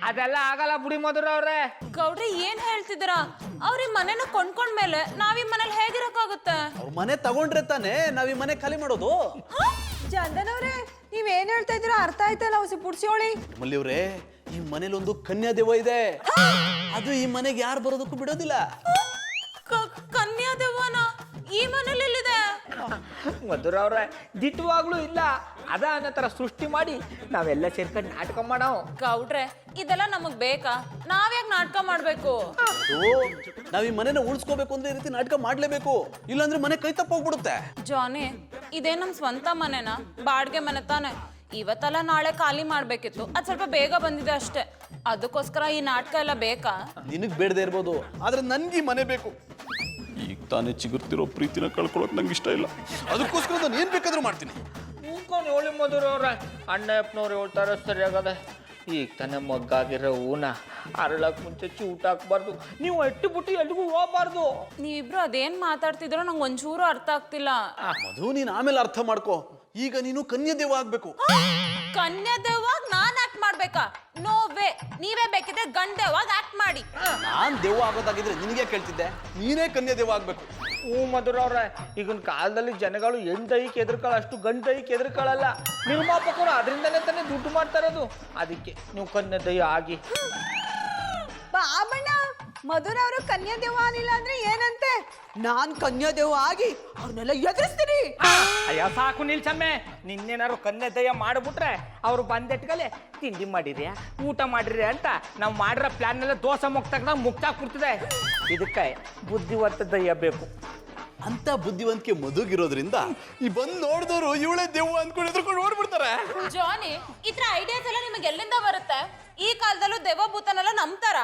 ಅದೆಲ್ಲ ಆಗಲ್ಲ ಬುಡಿ ಮಧುರ ಅವ್ರೆ. ಗೌಡ್ರಿ ಏನ್ ಹೇಳ್ತಿದ್ದೀರಾ? ಅವ್ರ ಈ ಮನೆನ ಕೊಂಡ್ಕೊಂಡ್ಮೇಲೆ ನಾವ್ ಈ ಮನೇಲಿ ಹೇಗಿರಕ್ಕಾಗುತ್ತೆ? ಅವ್ರ ಮನೆ ತಗೊಂಡ್ರೆ ತಾನೇ ನಾವ್ ಈ ಮನೆ ಖಾಲಿ ಮಾಡೋದು. ಚಂದನವ್ರೆ, ನೀವೇನ್ ಹೇಳ್ತಾ ಇದ್ದೀರಾ ಅರ್ಥ ಆಯ್ತಲ್ಲ. ಹೊಸ ಪುಡ್ಸಿಯೋಳಿ ಮಲ್ಲಿಯವ್ರೆ, ಈ ಮನೇಲಿ ಒಂದು ಕನ್ಯಾದೇವ ಇದೆ. ಅದು ಈ ಮನೆಗೆ ಯಾರು ಬರೋದಕ್ಕೂ ಬಿಡೋದಿಲ್ಲ. ಕನ್ಯಾದೇವನ ಈ ಮನೇಲಿ ಎಲ್ಲಿದೆ? ಮಧುರ ಅವ್ರೆ, ದಿಟ್ಟವಾಗ್ಲೂ ಇಲ್ಲ. ಅದ ಅನ್ನೋ ಥರ ಸೃಷ್ಟಿ ಮಾಡಿ ನಾವೆಲ್ಲ ಸೇರ್ಕೊಂಡು ನಾಟಕ ಮಾಡೋ. ಗೌಡ್ರೆ, ಇದೆಲ್ಲ ನಮಗ್ ಬೇಕಾ? ನಾವ್ಯಾಕೆ ನಾಟಕ ಮಾಡ್ಬೇಕು? ನಾವ್ ಈ ಮನೆನ ಉಳಿಸ್ಕೋಬೇಕು ಅಂದ್ರೆ ಈ ರೀತಿ ನಾಟಕ ಮಾಡ್ಲೇಬೇಕು, ಇಲ್ಲಾಂದ್ರೆ ಮನೆ ಕೈ ತಪ್ಪೋಗ್ಬಿಡುತ್ತೆ. ಜಾನಿ, ಇದೇ ನಮ್ ಸ್ವಂತ ಮನೆನಾ? ಬಾಡ್ಗೆ ಮನೆ ತಾನೆ. ಇವತ್ತಲ್ಲ ನಾಳೆ ಖಾಲಿ ಮಾಡ್ಬೇಕಿತ್ತು, ಅದ್ ಸ್ವಲ್ಪ ಬೇಗ ಬಂದಿದೆ ಅಷ್ಟೇ. ಅದಕ್ಕೋಸ್ಕರ ಈ ನಾಟಕ ಎಲ್ಲ ಬೇಕಾ? ನಿನಗ್ ಬೇಡದೆ ಇರ್ಬೋದು, ಆದ್ರೆ ನನ್ಗೆ ಈ ಮನೆ ಬೇಕು. ಈಗ ತಾನೇ ಚಿಗುರ್ತಿರೋ ಪ್ರೀತಿನ ಕಳ್ಕೊಳಕ್ ನಂಗೆ ಇಷ್ಟ ಇಲ್ಲ. ಅದಕ್ಕೋಸ್ಕರ ನಾನು ಏನ್ ಬೇಕಾದ್ರೂ ಮಾಡ್ತೀನಿ. ಹೂಕೊಂಡು ಹೇಳಿ ಮಧುರ ಅವ್ರೆ. ಅಣ್ಣಪ್ಪನವ್ರು ಹೇಳ್ತಾರೆ ಸರಿಯಾಗದೆ. ಈಗ ತಾನೇ ಮಗ್ಗಾಗಿರೋ ಹೂನ ಅರಳಕ್ ಮುಂಚೆ ಚೂಟ್ ಹಾಕ್ಬಾರ್ದು. ನೀವು ಎಟ್ಟು ಬಿಟ್ಟು ಎಲ್ಲಿಗೂ ಹೋಗ್ಬಾರ್ದು. ನೀವಿಬ್ರು ಅದೇನ್ ಮಾತಾಡ್ತಿದ್ರೋ ನಂಗೆ ಒಂಚೂರು ಅರ್ಥ ಆಗ್ತಿಲ್ಲ. ಮಧು, ನೀನ್ ಆಮೇಲೆ ಅರ್ಥ ಮಾಡ್ಕೋ. ಈಗ ನೀನು ಕನ್ಯಾದೇವ ಆಗ್ಬೇಕು. ಕನ್ಯಾದೇವಾಗ ನಾನ್ ಆಕ್ಟ್ ಮಾಡ್ಬೇಕಾ? No way. ನೀವೇ ಬೇಕಿದ್ರೆ ಗಂಡೇವಾಗ ಆಕ್ಟ್ ಮಾಡಿ. ನಾನ್ ದೇವ ಆಗೋದಾಗಿದ್ರೆ ನಿನಗೆ ಕೇಳ್ತಿದ್ದೆ, ನೀನೇ ಕನ್ಯಾದೇವ ಆಗ್ಬೇಕು. ಹ್ಞೂ ಮಧುರ ಅವ್ರೆ, ಈಗಿನ ಕಾಲದಲ್ಲಿ ಜನಗಳು ಹೆಣ್ದೈಕ್ ಎದುರ್ಕೊಳ್ಳೋ ಅಷ್ಟು ಗಂಡೈಕ್ ಎದುರ್ಕೊಳ್ಳಲ್ಲ. ನಿರ್ಮಾಪಕರು ಅದರಿಂದನೇ ತಾನೇ ದುಡ್ಡು ಮಾಡ್ತಾ ಇರೋದು. ಅದಕ್ಕೆ ನೀವು ಕನ್ಯದೈ ಆಗಿ. ಬಾಬಣ್ಣ, ಮಧುರ ಅವರು ಕನ್ಯಾದೇವ ಅನಿಲ್ಲ ಅಂದ್ರೆ ಏನಂತೆ? ನಾನ್ ಕನ್ಯಾದೇವ ಆಗಿ ಅವ್ರನ್ನೆಲ್ಲ ಎದುರಿಸ್ತೀನಿ. ಅಯ್ಯ ಸಾಕು ನಿಲ್ಸಮ್ಮೆ. ನಿನ್ನೇನಾರು ಕನ್ಯದಯ ಮಾಡಿಬಿಟ್ರೆ ಅವ್ರು ಬಂದೆಟ್ಗಲೆ ತಿಂಡಿ ಮಾಡಿರಿ, ಊಟ ಮಾಡಿರಿ ಅಂತ ನಾವು ಮಾಡಿರೋ ಪ್ಲಾನ್ ಎಲ್ಲ ದೋಸೆ ಮುಕ್ತಾಗ ಮುಕ್ತಾಗಿ ಕೊಡ್ತಿದೆ. ಇದಕ್ಕೆ ಬುದ್ಧಿವಂತ ದಯ್ಯ ಬೇಕು. ಅಂತ ಬುದ್ಧಿವಂತಿಕೆ ಮಧುಗಿರೋದ್ರಿಂದ ಈ ಬಂದ್ ನೋಡಿದವರು ಇವಳೇ ದೇವ ಅಂದ್ಕೊಂಡು ಎದ್ರುಕೊಂಡು ಓಡ್ಬಿಡ್ತಾರೆ. ಜಾನಿ, ಇದ್ರ ಐಡಿಯಾಸ್ ಎಲ್ಲ ನಿಮಗೆ ಎಲ್ಲಿಂದ ಬರುತ್ತೆ? ಈ ಕಾಲದಲ್ಲೂ ದೇವಭೂತನೆಲ್ಲ ನಂಬ್ತಾರ?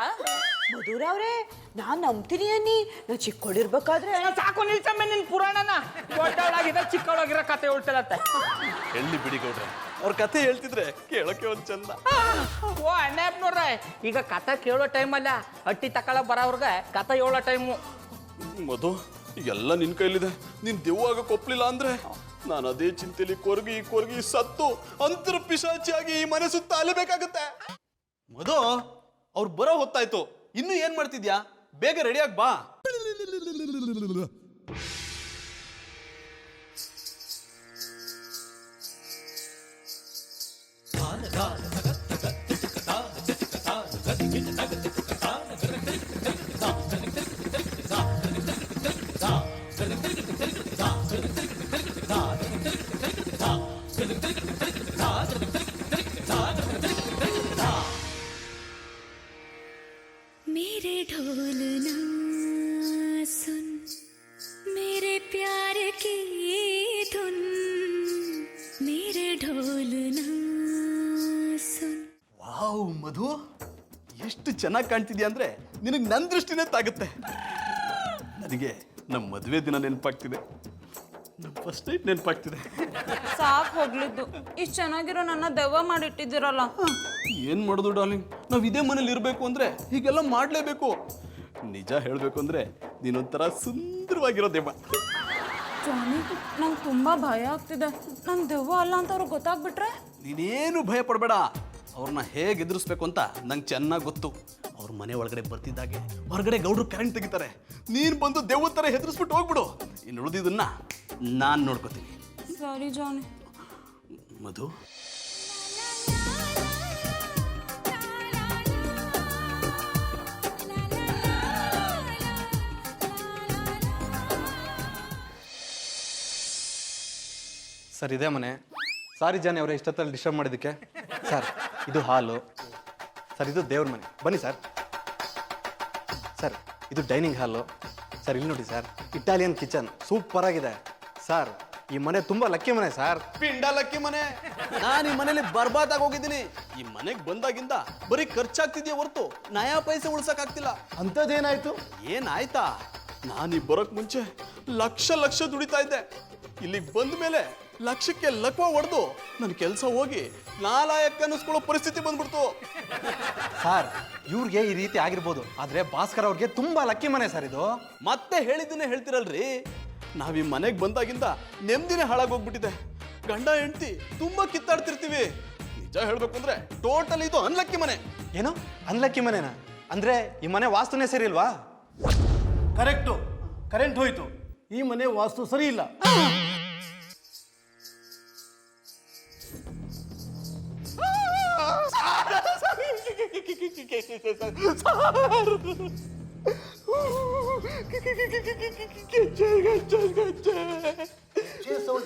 ಮಧುರ ಅವ್ರೆ, ನಾನ್ ನಂಬ್ತೀನಿ ಅನ್ನಿ. ನಾ ಚಿಕ್ಕೋಳಿರ್ಬೇಕಾದ್ರೆ ಸಾಕು ನಿಲ್ಸಮ್ಮೆ ನಿನ್ ಪುರಾಣನ. ದೊಡ್ಡವಳಾಗಿದ್ದ ಚಿಕ್ಕವಳಾಗಿರೋ ಕತೆ ಹೇಳ್ತಿರತ್ತೆ. ಎಳ್ಳಿ ಬಿಡಿ ಗೌಡ್ರೆ, ಅವ್ರ ಕತೆ ಹೇಳ್ತಿದ್ರೆ ಕೇಳೋಕೆ ಒಂದ್ ಚಂದ. ಓ ಅಣ್ಣಪ್ಪನವ್ರೆ, ಈಗ ಕತೆ ಕೇಳೋ ಟೈಮಲ್ಲ, ಹಟ್ಟಿ ತಕೊಳ ಬರೋವ್ರಿಗೆ ಕತೆ ಹೇಳೋ ಟೈಮು. ಮಧು, ಎಲ್ಲ ನಿನ್ ಕೈಲಿದೆ. ನೀನ್ ದೆವ್ವ ಆಗಕ್ಕೆ ಒಪ್ಲಿಲ್ಲ ಅಂದ್ರೆ ನಾನು ಅದೇ ಚಿಂತೆಲಿ ಕೊರ್ಗಿ ಸತ್ತು ಅಂತರ ಪಿಶಾಚಿಯಾಗಿ ಈ ಮನೆ ಸುತ್ತ ಅಲಿಬೇಕಾಗತ್ತೆ. ಮಧು, ಅವ್ರು ಬರೋ ಹೊತ್ತಾಯ್ತು. ಇನ್ನು ಏನ್ ಮಾಡ್ತಿದ್ಯಾ? ಬೇಗ ರೆಡಿಯಾಗಿ ಬಾ. मेरे ढोल ना सुन, मेरे प्यार की धुन, मेरे ढोल ना सुन. ವಾವ್ ಮಧು, ಎಷ್ಟು ಚೆನ್ನಾಗಿ ಕಾಣ್ತಿದ್ಯಾ ಅಂದ್ರೆ ನಿನಗೆ ನನ್ನ ದೃಷ್ಟಿನೇ ತಾಗುತ್ತೆ. ನನಗೆ ನಮ್ಮ ಮದುವೆ ದಿನ ನೆನಪಾಗ್ತಿದೆ. First night ನೆನಪಾಗ್ತಿದೆ. ಸಾಕು ಹೋಗ್ಲಿದ್ದು. ಇಷ್ಟು ಚೆನ್ನಾಗಿರೋ ನನ್ನ ದೆವ್ವ ಮಾಡಿಟ್ಟಿದ್ದೀರಲ್ಲ. ಏನು ಮಾಡೋದು ಡಾರ್ಲಿಂಗ್, ನಾವು ಇದೇ ಮನೇಲಿ ಇರಬೇಕು ಅಂದರೆ ಹೀಗೆಲ್ಲ ಮಾಡಲೇಬೇಕು. ನಿಜ ಹೇಳಬೇಕು ಅಂದರೆ ನೀನೊಂಥರ ಸುಂದರವಾಗಿರೋ ದೆವ್ವ. ಜಾನಿ, ನಂಗೆ ತುಂಬ ಭಯ ಆಗ್ತಿದೆ. ನಂಗೆ ದೆವ್ವ ಅಲ್ಲ ಅಂತ ಅವ್ರಿಗೆ ಗೊತ್ತಾಗ್ಬಿಟ್ರೆ? ನೀನೇನು ಭಯ ಪಡಬೇಡ. ಅವ್ರನ್ನ ಹೇಗೆ ಎದುರಿಸ್ಬೇಕು ಅಂತ ನಂಗೆ ಚೆನ್ನಾಗಿ ಗೊತ್ತು. ಅವ್ರ ಮನೆ ಒಳಗಡೆ ಬರ್ತಿದ್ದಾಗೆ ಹೊರಗಡೆ ಗೌಡ್ರು ಕರೆಂಟ್ ತೆಗಿತಾರೆ. ನೀನು ಬಂದು ದೆವ್ವದ ಥರ ಹೆದರಿಸ್ಬಿಟ್ಟು ಹೋಗ್ಬಿಡು. ಇನ್ನು ಉಳಿದಿದ್ದನ್ನ ನಾನು ನೋಡ್ಕೋತೀನಿ. ಸರಿ ಜಾನಿ. ಮಧು, ಸರ್ ಇದೇ ಮನೆ. ಸಾರಿ ಜಾನಿ ಅವರೇ ಇಷ್ಟೊತ್ತಲ್ಲಿ ಡಿಸ್ಟರ್ಬ್ ಮಾಡಿದ್ದಕ್ಕೆ. ಸರ್ ಇದು ಹಾಲು. ಸರ್ ಇದು ದೇವ್ರ ಮನೆ. ಬನ್ನಿ ಸರ್. ಸರ್ ಇದು ಡೈನಿಂಗ್ ಹಾಲು. ಸರ್ ಇಲ್ಲಿ ನೋಡಿ ಸರ್, ಇಟಾಲಿಯನ್ ಕಿಚನ್ ಸೂಪರ್ ಆಗಿದೆ. ಸರ್ ಈ ಮನೆ ತುಂಬ ಲಕ್ಕಿ ಮನೆ ಸರ್. ಪಿಂಡ ಲಕ್ಕಿ ಮನೆ. ನಾನು ಈ ಮನೇಲಿ ಬರ್ಬಾದಾಗಿ ಹೋಗಿದ್ದೀನಿ. ಈ ಮನೆಗೆ ಬಂದಾಗಿಂದ ಬರೀ ಖರ್ಚಾಗ್ತಿದ್ಯಾ ಹೊರತು ನಯಾ ಪೈಸೆ ಉಳ್ಸಕ್ಕಾಗ್ತಿಲ್ಲ. ಅಂಥದ್ದೇನಾಯ್ತು? ಏನಾಯ್ತಾ, ನಾನು ಬರೋಕ್ ಮುಂಚೆ ಲಕ್ಷ ದುಡಿತಾ ಇದ್ದೆ. ಇಲ್ಲಿಗೆ ಬಂದ ಮೇಲೆ ಲಕ್ಷಕ್ಕೆ ಲಕ್ವ ಹೊಡೆದು ನನ್ನ ಕೆಲಸ ಹೋಗಿ ನಾಲಾಯಕ್ ಅನ್ನಿಸ್ಕೊಳ್ಳೋ ಪರಿಸ್ಥಿತಿ ಬಂದ್ಬಿಡ್ತು. ಸರ್ ಇವ್ರಿಗೆ ಈ ರೀತಿ ಆಗಿರ್ಬೋದು, ಆದರೆ ಭಾಸ್ಕರ್ ಅವ್ರಿಗೆ ತುಂಬ ಲಕ್ಕಿ ಮನೆ ಸರ್ ಇದು. ಮತ್ತೆ ಹೇಳಿದ್ದನ್ನೇ ಹೇಳ್ತಿರಲ್ರಿ. ನಾವ್ ಈ ಮನೆಗೆ ಬಂದಾಗಿಂದ ನೆಮ್ಮದಿನೇ ಹಾಳಾಗೋಗ್ಬಿಟ್ಟಿದೆ. ಗಂಡ ಹೆಂಡತಿ ತುಂಬಾ ಕಿತ್ತಾಡ್ತಿರ್ತೀವಿ. ನಿಜ ಹೇಳ್ಬೇಕು ಅಂದ್ರೆ ಟೋಟಲ್ ಇದು ಅನ್ಲಕ್ಕಿ ಮನೆ. ಏನು ಅನ್ಲಕ್ಕಿ ಮನೆನಾ? ಅಂದ್ರೆ ಈ ಮನೆ ವಾಸ್ತುನೇ ಸರಿ ಇಲ್ವಾ? ಕರೆಕ್ಟು, ಕರೆಂಟ್ ಹೋಯ್ತು. ಈ ಮನೆ ವಾಸ್ತು ಸರಿ ಇಲ್ಲ.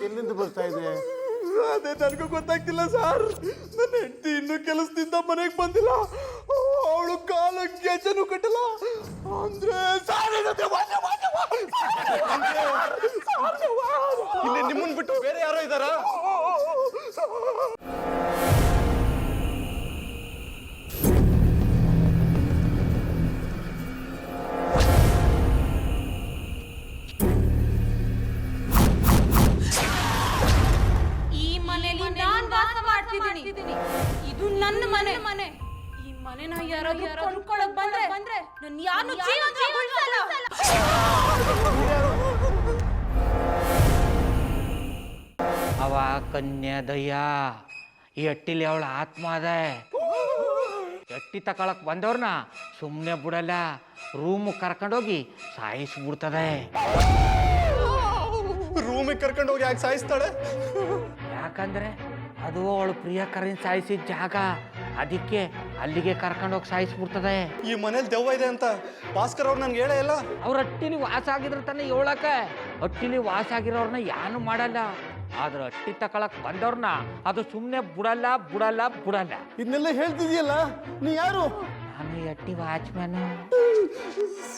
ಎಲ್ಲಿಂದ ಬರ್ತಾ ಇದೆ? ಅದೇ ನನಗೂ ಗೊತ್ತಾಗ್ತಿಲ್ಲ ಸರ್. ನನ್ನ ಹೆಂಡತಿ ಇನ್ನೂ ಕೆಲಸದಿಂದ ಮನೆಗೆ ಬಂದಿಲ್ಲ. ಅವಳು ಕಾಲ ಗೆಜ್ಜೆನೂ ಕಟ್ಟಲ್ಲ. ಅಂದ್ರೆ ಇಲ್ಲಿ ನಿಮ್ಮನ್ ಬಿಟ್ಟು ಬೇರೆ ಯಾರೋ ಇದ್ದಾರಾ? ಇದು ನನ್ನ ಮನೆ. ಈ ಮನೆನ ಯಾರಾದ್ರೂ ಕೊಂಡ್ಕೊಳಕ್ ಬಂದ್ರೆ ನನ್ನ ಯಾರು ಅವ ಕನ್ಯಾದಯ್ಯ. ಈ ಹಟ್ಟಿಲಿ ಅವಳ ಆತ್ಮ ಅದೆ. ಎಟ್ಟಿ ತಕೊಳಕ್ ಬಂದವ್ರನ್ನ ಸುಮ್ಮನೆ ಬಿಡಲ್ಲ, ರೂಮ್ ಕರ್ಕೊಂಡೋಗಿ ಸಾಯಿಸ್ಬಿಡ್ತದೆ. ರೂಮಿಗೆ ಕರ್ಕೊಂಡು ಹೋಗಿ ಯಾಕೆ ಸಾಯಿಸ್ತಾಳೆ? ಯಾಕಂದ್ರೆ ಅದು ಅವಳು ಪ್ರಿಯಕರನ್ ಸಾಯಿಸಿದ ಜಾಗ. ಅದಕ್ಕೆ ಅಲ್ಲಿಗೆ ಕರ್ಕೊಂಡೋಗಿ ಸಾಯಿಸ್ಬಿಡ್ತದೆ. ಈ ಮನೇಲಿ ದೆವ್ವ ಇದೆ ಅಂತ ಭಾಸ್ಕರ್ ಅವ್ರು ನನ್ಗೆ ಹೇಳೇ ಇಲ್ಲ. ಅವ್ರ ಹಟ್ಟಿಲಿ ವಾಸ ಆಗಿದ್ರ ತಾನೆ ಹೇಳಕ. ಹಟ್ಟಿಲಿ ವಾಸ ಆಗಿರೋರ್ನ ಯಾನು ಮಾಡಲ್ಲ, ಆದ್ರೆ ಹಟ್ಟಿ ತಕೊಳಕ್ ಬಂದವ್ರನ್ನ ಅದು ಸುಮ್ಮನೆ ಬಿಡಲ್ಲ. ಇದನ್ನೆಲ್ಲ ಹೇಳ್ತಿದ್ಯಲ್ಲ, ನೀ ಯಾರು? ನಾನು ಈ ಹಟ್ಟಿ ವಾಚ್ಮ್ಯಾನ್.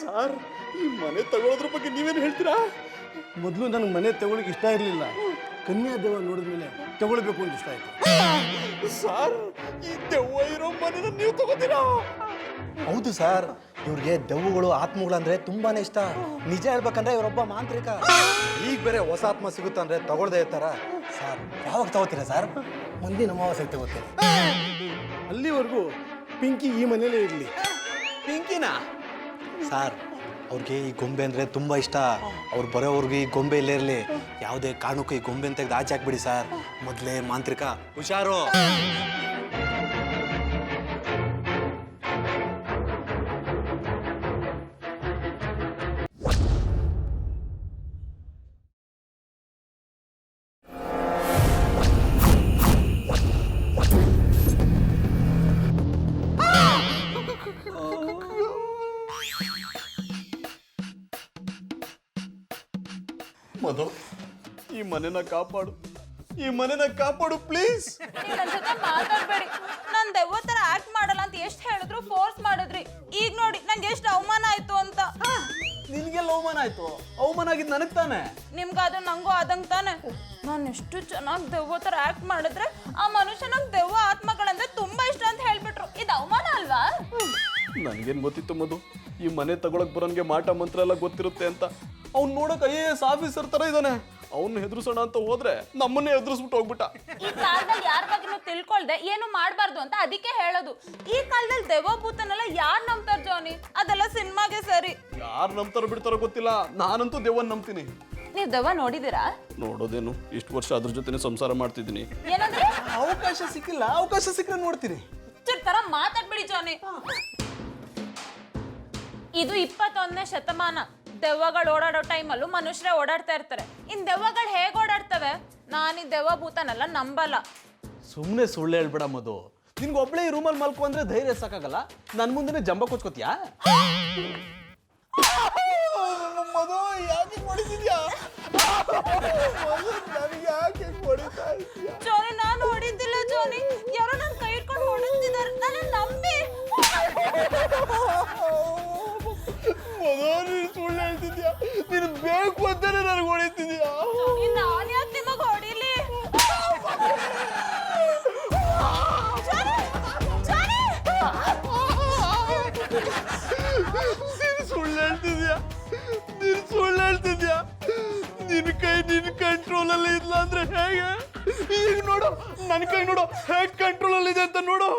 ಸರ್, ಈ ಮನೆ ತಗೊಳ್ಳೋದ್ರ ಬಗ್ಗೆ ನೀವೇನು ಹೇಳ್ತೀರಾ? ಮೊದಲು ನನಗೆ ಮನೆ ತಗೊಳ್ಳಿಕ್ಕೆ ಇಷ್ಟ ಇರಲಿಲ್ಲ. ಕನ್ಯಾದೇವ ನೋಡಿದ್ಮೇಲೆ ತಗೊಳ್ಬೇಕು ಅಂತ ಇಷ್ಟ ಆಯ್ತು. ಸರ್, ಈ ದೆವ್ವ ಇರೋ ಮನೆನ ನೀವು ತಗೋತೀರಾ? ಹೌದು ಸರ್, ಇವ್ರಿಗೆ ದೆವ್ವಗಳು ಆತ್ಮಗಳು ಅಂದ್ರೆ ತುಂಬಾನೇ ಇಷ್ಟ. ನಿಜ ಹೇಳ್ಬೇಕಂದ್ರೆ ಇವರೊಬ್ಬ ಮಾಂತ್ರಿಕ. ಈಗ ಬೇರೆ ಹೊಸ ಆತ್ಮ ಸಿಗುತ್ತಂದ್ರೆ ತಗೊಳ್ದೇ ಇರ್ತಾರ. ಸರ್ ಯಾವಾಗ ತಗೋತೀರಾ ಸರ್? ಮುಂದಿನ ಅಮಾವಾಸ್ಯೆಗೆ ತಗೋತೇನೆ. ಅಲ್ಲಿವರೆಗೂ ಪಿಂಕಿ ಈ ಮನೇಲೇ ಇರಲಿ. ಪಿಂಕಿನಾ? ಸರ್ ಅವ್ರಿಗೆ ಈ ಗೊಂಬೆ ಅಂದ್ರೆ ತುಂಬಾ ಇಷ್ಟ. ಅವ್ರು ಬರೋವ್ರಿಗೆ ಈ ಗೊಂಬೆ ಇಲ್ಲೇ ಇರಲಿ. ಯಾವುದೇ ಕಾರಣಕ್ಕೂ ಈ ಗೊಂಬೆ ತೆಗೆದು ಆಚೆ ಹಾಕ್ಬಿಡಿ ಸರ್. ಮೊದಲೇ ಮಾಂತ್ರಿಕ, ಹುಷಾರು. ಮಧು, ಈ ಮನೆನ ಕಾಪಾಡು ಪ್ಲೀಸ್. ನನ್ನ ಜೊತೆ ಮಾತಾಡ್ಬೇಡಿ. ನಾನು ದೆವ್ವ ಥರ ಆಕ್ಟ್ ಮಾಡಲ್ಲ ಅಂತ ಎಷ್ಟು ಹೇಳಿದ್ರು ಫೋರ್ಸ್ ಮಾಡಿದ್ರಿ. ಈಗ ನೋಡಿ ನಂಗೆ ಎಷ್ಟು ಅವಮಾನ ಆಯ್ತು ಅಂತ. ನಿನ್ಗೆಲ್ಲ ಅವಮಾನ ಆಯ್ತು? ಅವಮಾನ ಆಗಿದ್ದು ನನಗೆ ತಾನೆ. ನಿಮ್ಗಾದ್ರೂ ನಂಗೂ ಆದಂಗೆ ತಾನೆ. ನಾನು ಎಷ್ಟು ಚೆನ್ನಾಗಿ ದೆವ್ವ ಥರ ಆಕ್ಟ್ ಮಾಡಿದ್ರೆ ಆ ಮನುಷ್ಯ ನಂಗೆ ದೆವ್ವ ಆತ್ಮಗಳಂದ್ರೆ ತುಂಬಾ ಇಷ್ಟ ಅಂತ ಹೇಳ್ಬಿಟ್ರು. ಇದು ಅವಮಾನ ಅಲ್ವಾ? ನನ್ಗೇನು ಗೊತ್ತಿತ್ತು ಮಧು, ಈ ಮನೆ ತಗೊಳಕ್ ಬರೋನ್ಗೆ ಮಾಟ ಮಂತ್ರ ಎಲ್ಲ ಗೊತ್ತಿರುತ್ತೆ ಅಂತ. ಅವ್ನು ನೋಡಕ್ IAS ಆಫೀಸರ್ ತರ ಇದ್ದಾನೆ. ಅವನ್ನ ಹೆದರ್ಸೋಣ ಅಂತ ಹೋದ್ರೆ ನಮ್ಮನ್ನೇ ಎದುರಿಸ್ಬಿಟ್ಟು ಹೋಗ್ಬಿಟ್ಟ. ಈ ಕಾಲದಲ್ಲಿ ಯಾರ ಬಗ್ಗೆನೂ ತಿಳ್ಕೊಳ್ದೆ ಏನು ಮಾಡಬಾರ್ದು ಅಂತ ಅದಕ್ಕೆ ಹೇಳೋದು. ಈ ಕಾಲದಲ್ಲಿ ದೆವ್ವ ಭೂತನೆಲ್ಲ ಯಾರು ನಂಬ್ತಾರ ಜಾನಿ? ಅದೆಲ್ಲ ಸಿನಿಮಾಗೆ ಸರಿ. ಯಾರು ನಂಬ್ತಾರೋ ಬಿಡ್ತಾರೋ ಗೊತ್ತಿಲ್ಲ, ನಾನಂತೂ ದೆವ್ವನ್ ನಂಬ್ತೀನಿ. ನೀವು ದೆವ್ವ ನೋಡಿದಿರಾ? ನೋಡೋದೇನು, ಇಷ್ಟು ವರ್ಷ ಅದ್ರ ಜೊತೆನೆ ಸಂಸಾರ ಮಾಡ್ತಿದ್ದೀನಿ. ಏನಂದ್ರೆ ಅವಕಾಶ ಸಿಕ್ಕಿಲ್ಲ, ಅವಕಾಶ ಸಿಕ್ಕರೆ ನೋಡ್ತೀನಿ. ತರ ಮಾತಾಡ್ಬಿಡಿ ಜಾನಿ. ಇದು 21ನೇ ಶತಮಾನ. ದೆವ್ವಗಳು ಓಡಾಡೋ ಟೈಮಲ್ಲೂ ಮನುಷ್ಯರೇ ಓಡಾಡ್ತಾ ಇರ್ತಾರೆ. ಇನ್ ದೆವ್ವಗಳು ಹೇಗೆ ಓಡಾಡ್ತವೆ? ನಾನು ಈ ದೆವ್ವ ಭೂತನೆಲ್ಲ ನಂಬಲ್ಲ. ಸುಮ್ಮನೆ ಸುಳ್ಳು ಹೇಳ್ಬೇಡ ಮಧು. ನಿನ್ಗೆ ಒಬ್ಳೆ ಈ ರೂಮಲ್ಲಿ ಮಲ್ಕೊ ಅಂದ್ರೆ ಧೈರ್ಯ ಸಾಕಾಗಲ್ಲ, ನನ್ನ ಮುಂದೆ ಜಂಬ ಕೊಚ್ಕೋತಿಯಾ? ಮಧು ಯಾಕೆ ಹೊಡಿತಿದ್ಯಾ? ನನಗೆ ಯಾಕೆ ಹೊಡಿತಾ ಇದೀಯಾ? ಜಾನಿ ನಾನು ಹೊಡಿತಿಲ್ಲ ಜಾನಿ, ಯಾರೋ ನನ್ನ ಕೈ ಇಟ್ಕೊಂಡು ಹೊಡಿತಿದ್ದಾರೆ. ನನ್ನ ನಂಬಿ. ಮಧು, ನೀನು ಸುಳ್ಳು ಹೇಳ್ತಿದ್ಯಾ? ನೀನು ಬೇಕು ಅಂತಾನೆ ನನಗೆ ಹೊಡಿತಿದ್ಯಾ? ನಾನು ಯಾಕೆ ನಿಮಗೆ ಹೊಡಿಲಿ? ನೀನು ಸುಳ್ಳು ಹೇಳ್ತಿದ್ಯಾ? ನೀನು ಸುಳ್ಳು ಹೇಳ್ತಿದ್ಯಾ? ನಿನ್ನ ಕೈ ನಿನ್ನ ಕಂಟ್ರೋಲಲ್ಲಿ ಇಲ್ಲ ಅಂದ್ರೆ ಹೇಗೆ? ಈಗ ನೋಡು, ನನ್ನ ಕೈ ನೋಡು ಹೇಗೆ ಕಂಟ್ರೋಲಲ್ಲಿ ಇದೆ ಅಂತ ನೋಡು.